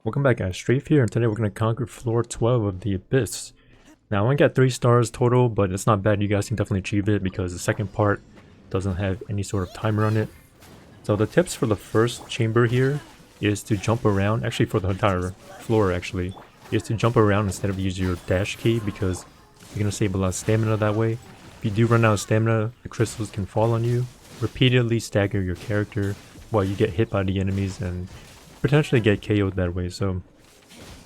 Welcome back guys, Strafe here, and today we're going to conquer floor 12 of the Abyss. Now I only got 3 stars total, but it's not bad. You guys can definitely achieve it because the second part doesn't have any sort of timer on it. So the tips for the first chamber here is to jump around, actually for the entire floor actually, is to jump around instead of use your dash key because you're going to save a lot of stamina that way. If you do run out of stamina, the crystals can fall on you, repeatedly stagger your character while you get hit by the enemies and potentially get KO'd that way. So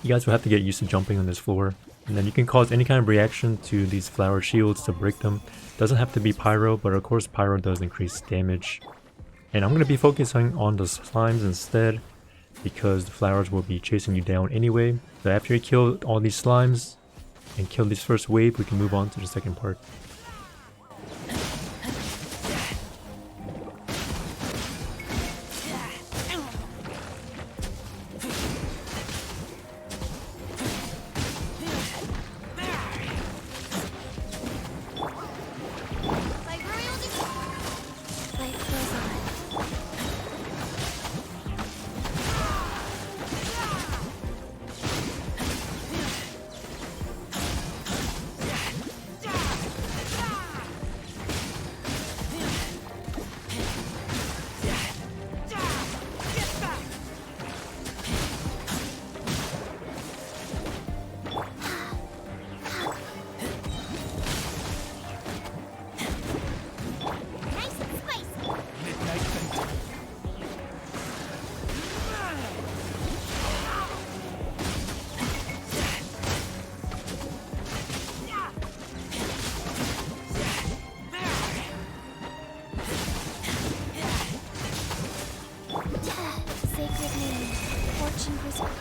you guys will have to get used to jumping on this floor, and then you can cause any kind of reaction to these flower shields to break them. Doesn't have to be pyro, but of course pyro does increase damage. And I'm going to be focusing on the slimes instead because the flowers will be chasing you down anyway. So after you kill all these slimes and kill this first wave, we can move on to the second part. Sacred name, fortune preserve.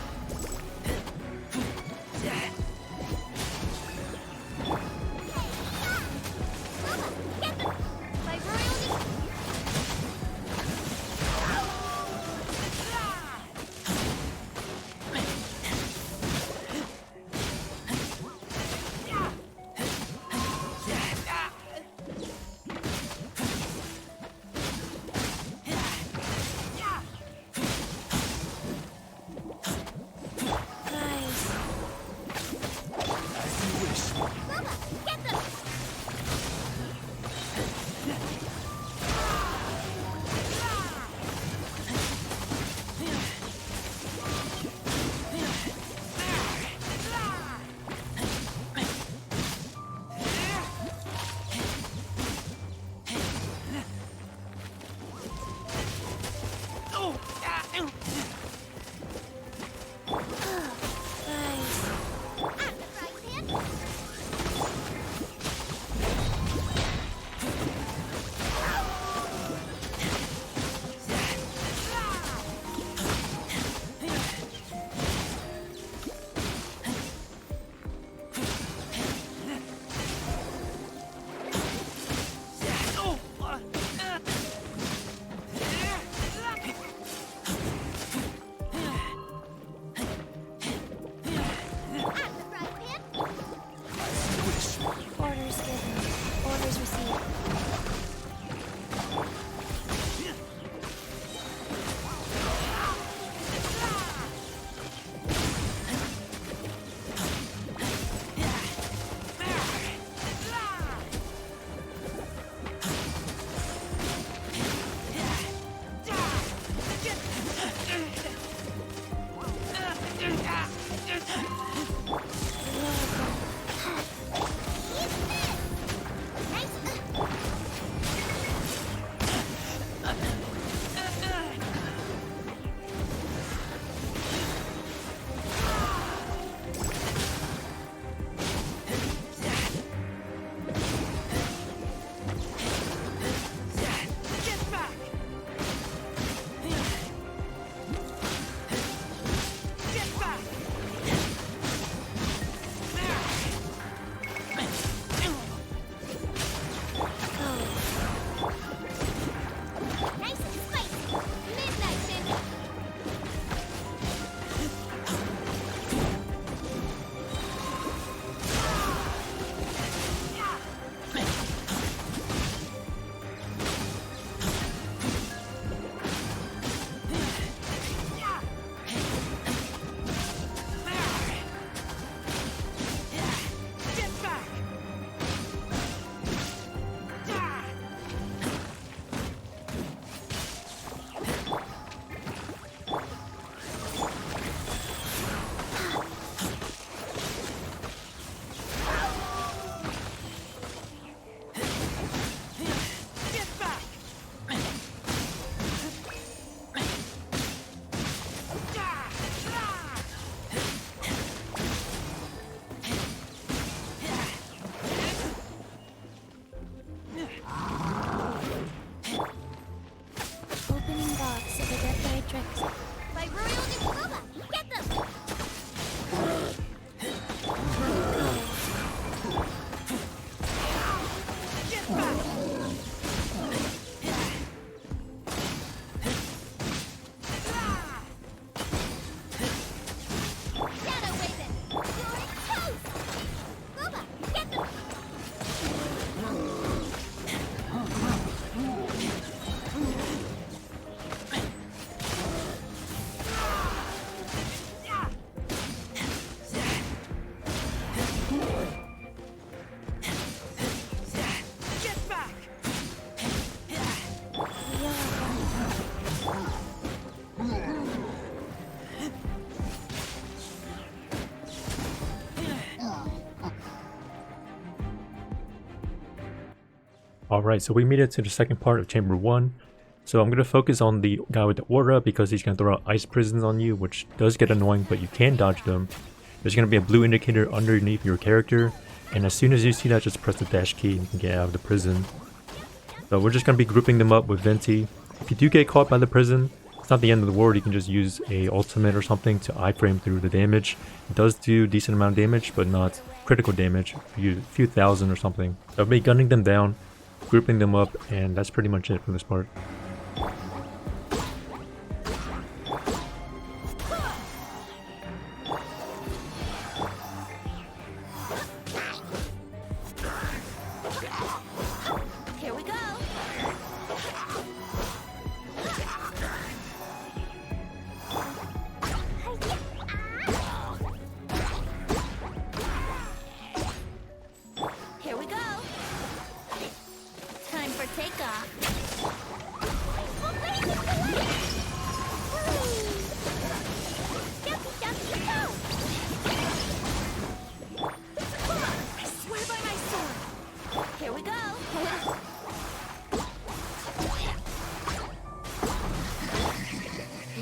Alright, so we made it to the second part of Chamber 1. So I'm going to focus on the guy with the aura because he's going to throw out ice prisons on you, which does get annoying, but you can dodge them. There's going to be a blue indicator underneath your character, and as soon as you see that, just press the dash key and you can get out of the prison. So we're just going to be grouping them up with Venti. If you do get caught by the prison, it's not the end of the world. You can just use a ultimate or something to iframe through the damage. It does do decent amount of damage, but not critical damage. A few thousand or something. So I'll be gunning them down, grouping them up, and that's pretty much it for this part. Here we go. Here we go. Time for takeoff. I swear by my sword. Here we go.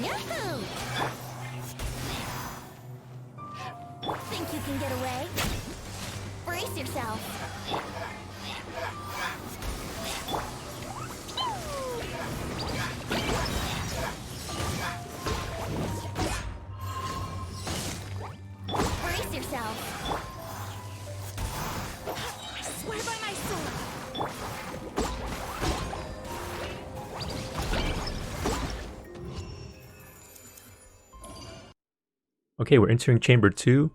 Yahoo! Think you can get away? Brace yourself. Brace yourself. I swear by my sword. Okay, we're entering Chamber 2.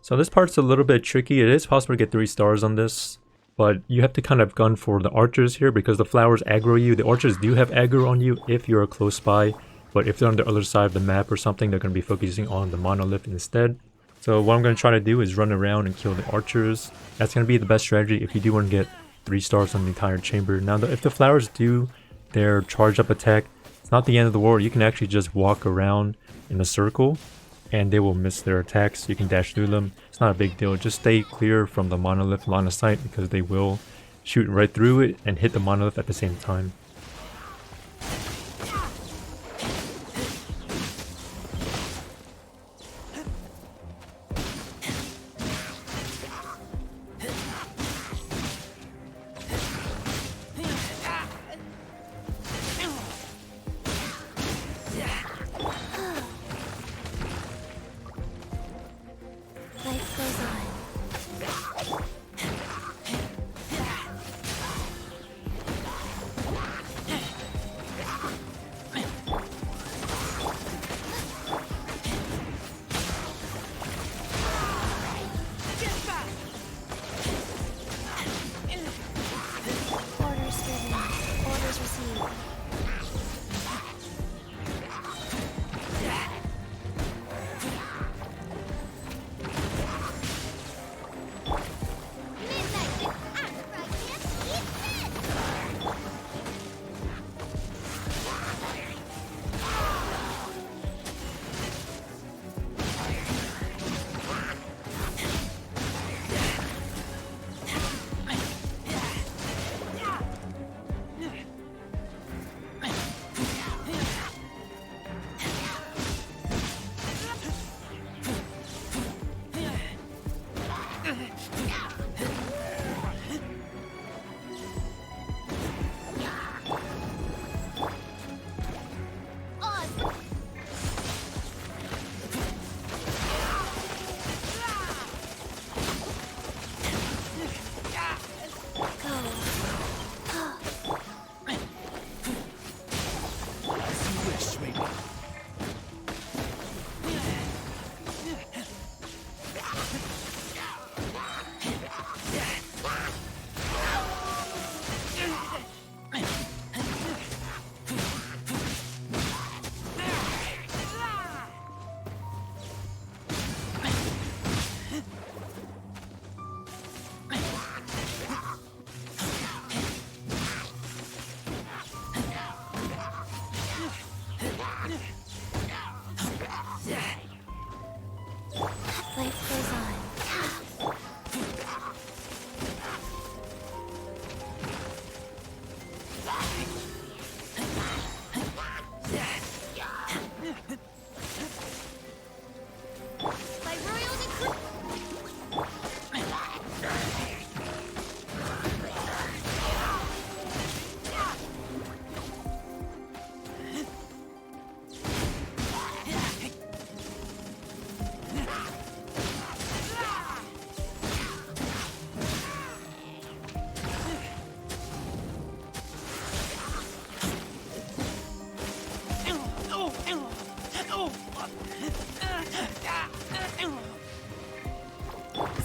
So this part's a little bit tricky. It is possible to get 3 stars on this, but you have to kind of gun for the archers here because the flowers aggro you. The archers do have aggro on you if you're close by, but if they're on the other side of the map or something, they're going to be focusing on the monolith instead. So what I'm going to try to do is run around and kill the archers. That's going to be the best strategy if you do want to get 3 stars on the entire chamber. Now, if the flowers do their charge up attack, it's not the end of the world. You can actually just walk around in a circle and they will miss their attacks. You can dash through them. It's not a big deal. Just stay clear from the monolith line of sight because they will shoot right through it and hit the monolith at the same time. Life goes on.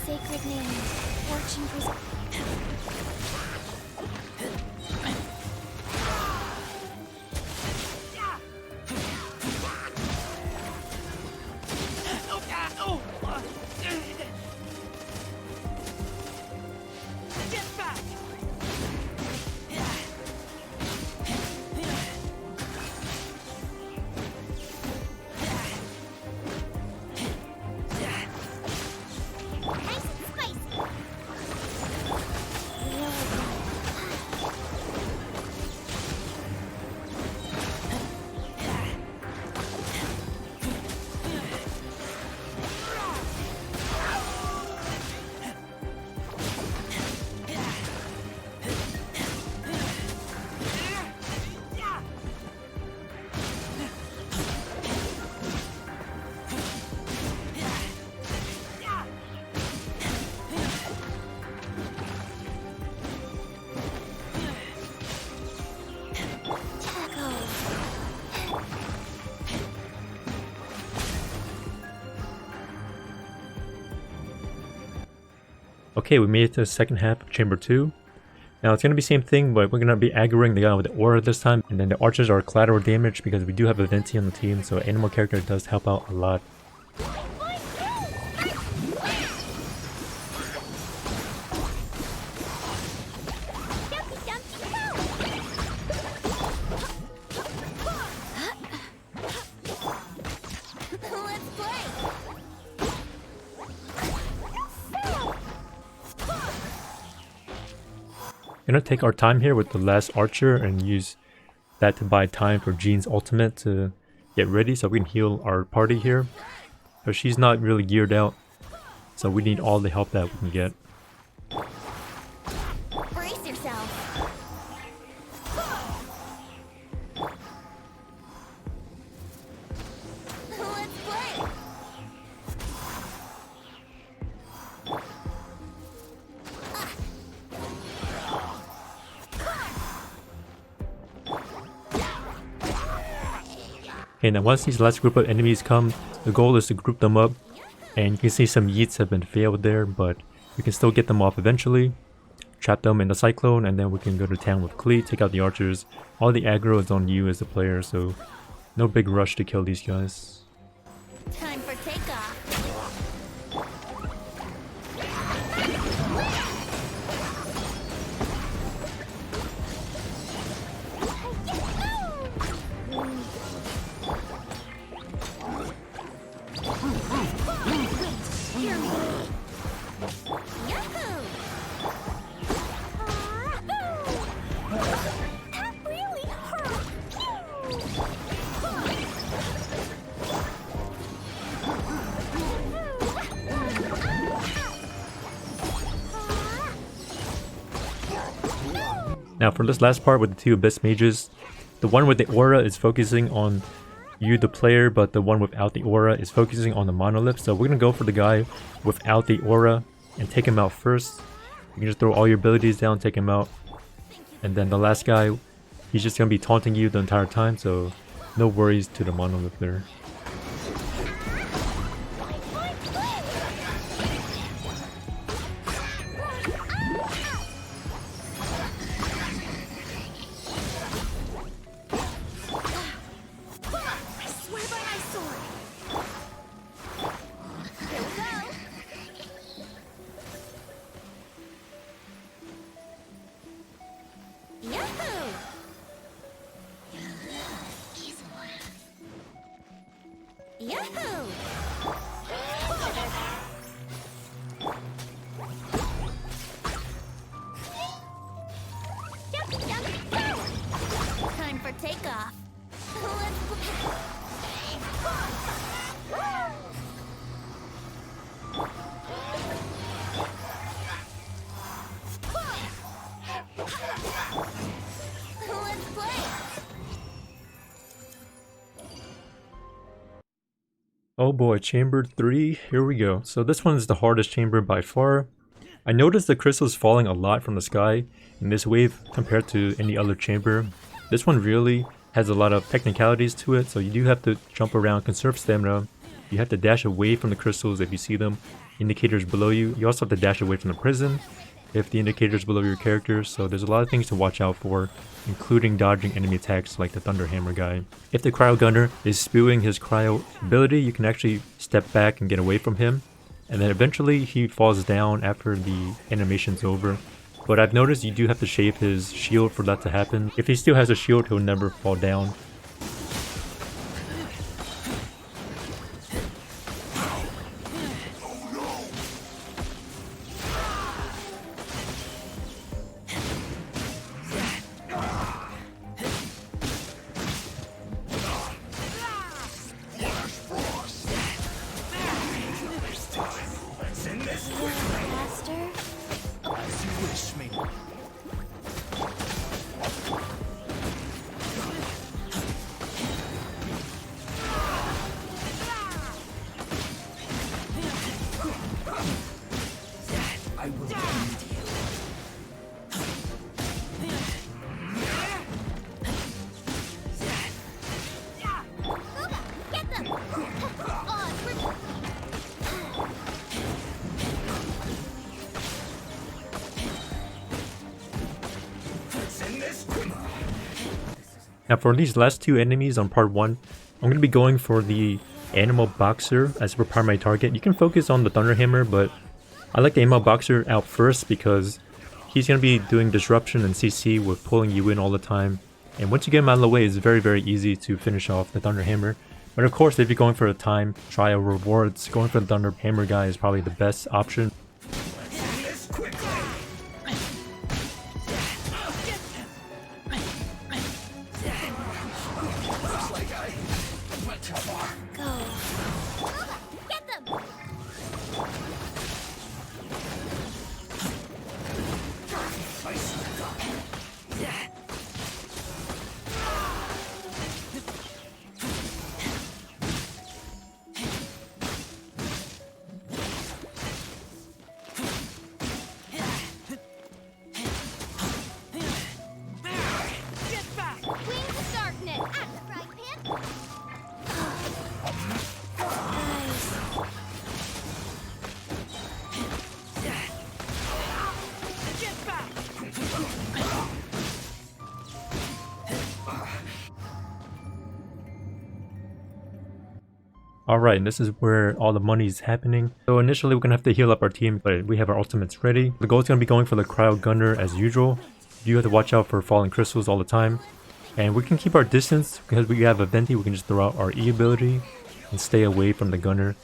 Sacred name, fortune pres- Nice and spicy. Okay, we made it to the second half of Chamber 2. Now it's going to be same thing, but we're going to be aggroing the guy with the aura this time. And then the archers are collateral damage because we do have a Venti on the team, so animal character does help out a lot. Let's play. Gonna take our time here with the last archer and use that to buy time for Jean's ultimate to get ready so we can heal our party here. But she's not really geared out, so we need all the help that we can get. Brace yourself. Let's play. Okay, now once these last group of enemies come, the goal is to group them up. And you can see some yeets have been failed there, but we can still get them off eventually. Trap them in the cyclone, and then we can go to town with Klee, take out the archers. All the aggro is on you as the player, so no big rush to kill these guys. Time for takeoff. Hear me. Yahoo! That really hurt. Now for this last part with the two Abyss Mages, the one with the aura is focusing on you the player, but the one without the aura is focusing on the monolith. So we're gonna go for the guy without the aura and take him out first. You can just throw all your abilities down, take him out. And then the last guy, he's just gonna be taunting you the entire time, so no worries to the monolith there. I swear by my sword. Here we go. Yahoo! Yahoo! Jumpy, jumpy, go! Time for takeoff. Let's play. Oh boy, chamber 3, here we go. So this one is the hardest chamber by far. I noticed the crystals falling a lot from the sky in this wave compared to any other chamber. This one really has a lot of technicalities to it, so you do have to jump around, conserve stamina. You have to dash away from the crystals if you see them, indicators below you. You also have to dash away from the prison if the indicators below your character, so there's a lot of things to watch out for, including dodging enemy attacks like the Thunder Hammer guy. If the Cryo Gunner is spewing his cryo ability, you can actually step back and get away from him, and then eventually he falls down after the animation's over. But I've noticed you do have to shave his shield for that to happen. If he still has a shield, he'll never fall down. Now for these last two enemies on part 1, I'm going to be going for the Animal Boxer as your primary target. You can focus on the Thunder Hammer, but I like the Animal Boxer out first because he's going to be doing disruption and CC with pulling you in all the time. And once you get him out of the way, it's very, very easy to finish off the Thunder Hammer. But of course, if you're going for a time trial rewards, going for the Thunder Hammer guy is probably the best option. Alright, and this is where all the money is happening. So initially we're going to have to heal up our team, but we have our ultimates ready. The goal is going to be going for the Cryo Gunner as usual. You have to watch out for falling crystals all the time. And we can keep our distance because we have a Venti, we can just throw out our E ability and stay away from the Gunner.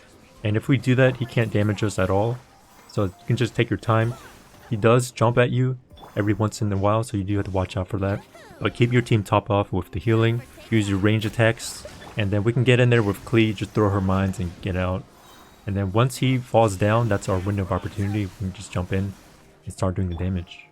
And if we do that, he can't damage us at all. So you can just take your time. He does jump at you every once in a while, so you do have to watch out for that. But keep your team top off with the healing. Use your range attacks. And then we can get in there with Klee, just throw her mines and get out. And then once he falls down, that's our window of opportunity. We can just jump in and start doing the damage.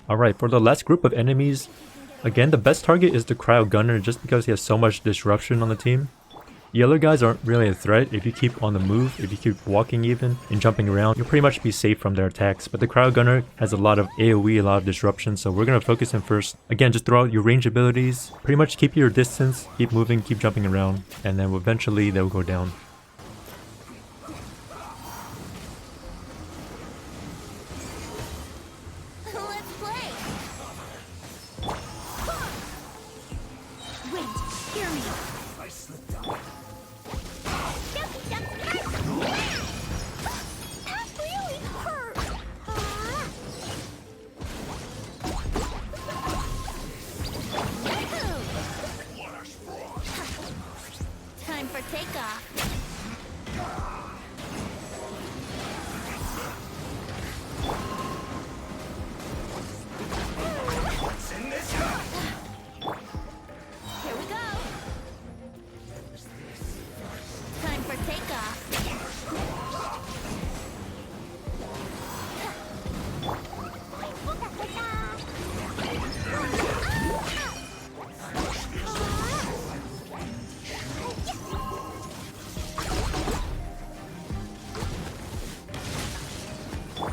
Alright, for the last group of enemies, again, the best target is the Cryo Gunner just because he has so much disruption on the team. The other guys aren't really a threat. If you keep on the move, if you keep walking even, and jumping around, you'll pretty much be safe from their attacks. But the Cryo Gunner has a lot of AoE, a lot of disruption, so we're going to focus him first. Again, just throw out your range abilities, pretty much keep your distance, keep moving, keep jumping around, and then eventually they'll go down. Let's play. Wait, hear me. That really hurt. Time for takeoff. Here we go. Time for takeoff.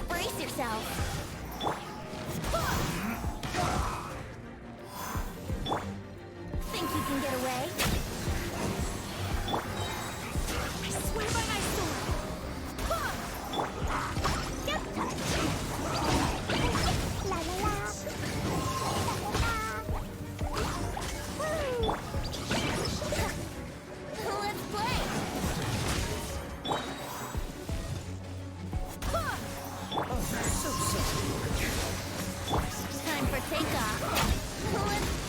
Brace yourself. Think you can get away? I swear by my sword. La la la. Let's play. Time for takeoff. Let's